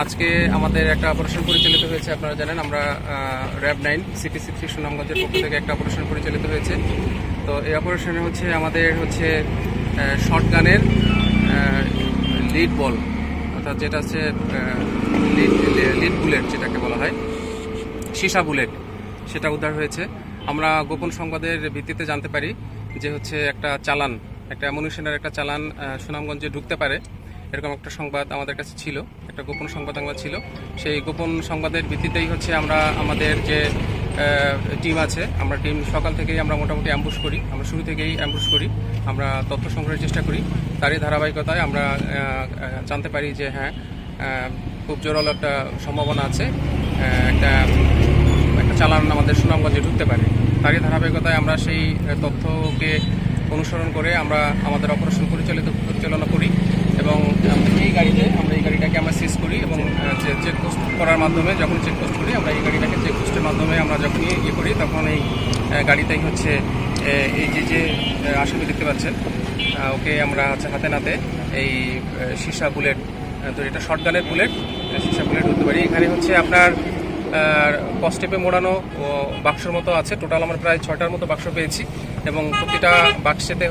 আজকে আমাদের একটা অপারেশন পরিচালিত হয়েছে। আপনারা জানেন আমরা র্যাব 9 CP6 সুনামগঞ্জের পক্ষ থেকে একটা অপারেশন পরিচালিত হয়েছে। তো এই অপারেশনে আমাদের শর্টগানের লিড বল, অর্থাৎ যেটা হচ্ছে লিড বুলেট যেটাকে বলা হয়, সীসা বুলেট, সেটা উদ্ধার হয়েছে। আমরা গোপন সংবাদের ভিত্তিতে জানতে পারি যে একটা চালান, একটা অ্যামুনিশনের একটা চালান সুনামগঞ্জে ঢুকতে পারে, এরকম একটা সংবাদ আমাদের কাছে ছিল, একটা গোপন সংবাদ আমার ছিল। সেই গোপন সংবাদের ভিত্তিতেই আমরা আমাদের যে টিম আছে, আমরা টিম সকাল থেকেই আমরা মোটামুটি অ্যাম্বুশ করি, আমরা শুরু থেকেই অ্যাম্বুশ করি, আমরা তথ্য সংগ্রহের চেষ্টা করি। তারই ধারাবাহিকতায় আমরা জানতে পারি যে খুব জোরালো একটা সম্ভাবনা আছে, একটা চালান আমাদের সুনামগঞ্জে ঢুকতে পারে। তারই ধারাবাহিকতায় আমরা সেই তথ্যকে অনুসরণ করে আমরা আমাদের অপারেশন পরিচালনা করি এবং এই গাড়িটাকে আমরা সিজ করি এবং চেকপোস্ট করার মাধ্যমে, যখন চেকপোস্ট করি আমরা এই গাড়িটাকে চেকপোস্টের মাধ্যমে আমরা যখনই করি, তখন এই গাড়িটাই এই যে আসামি দেখতে পাচ্ছেন, ওকে আমরা হাতে নাতে এই সীসা বুলেট, তো এটা শর্টগানের বুলেট, সীসা বুলেট হতে পারি। এখানে আপনার কস্টেপে মোড়ানো বাক্সর মতো আছে। টোটাল আমরা প্রায় 6টার মতো বাক্স পেয়েছি এবং প্রতিটা বাক্সেতে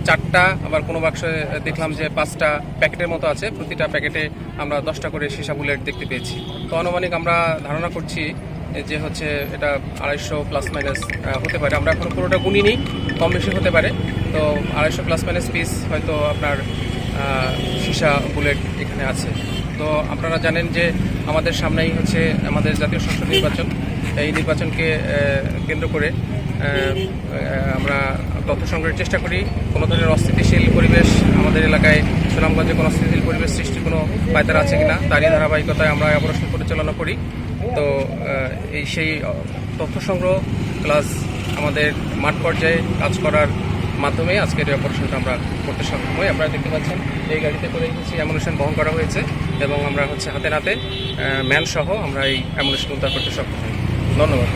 4টা, আবার কোনো বাক্সে দেখলাম যে 5টা প্যাকেটের মতো আছে। প্রতিটা প্যাকেটে আমরা 10টা করে সীসা বুলেট দেখতে পেয়েছি। তো আনুমানিক আমরা ধারণা করছি যে এটা 250 প্লাস মাইনাস হতে পারে। আমরা এখন পুরোটা গুনিনি, কম বেশি হতে পারে। তো 250 প্লাস মাইনাস পিস হয়তো আপনার সীসা বুলেট এখানে আছে। তো আপনারা জানেন যে আমাদের সামনেই আমাদের জাতীয় সংসদ নির্বাচন। এই নির্বাচনকে কেন্দ্র করে আমরা তথ্য সংগ্রহের চেষ্টা করি। কোনো ধরনের অস্থিতিশীল পরিবেশ আমাদের এলাকায়, সুনামগঞ্জে কোনো অস্থিতিশীল পরিবেশ সৃষ্টির কোনো পায়তারা আছে কিনা, তারই ধারাবাহিকতায় আমরা অপারেশন পরিচালনা করি। তো সেই তথ্য সংগ্রহ প্লাস আমাদের মাঠ পর্যায়ে কাজ করার মাধ্যমে আজকের এই অপারেশনটা আমরা করতে সক্ষম হই। আপনারা দেখতে পাচ্ছেন এই গাড়িতে করে অ্যামুনিশন বহন করা হয়েছে এবং আমরা হাতে নাতে ম্যান সহ আমরা এই অ্যামুনিশন উদ্ধার করতে সক্ষম হই। ধন্যবাদ।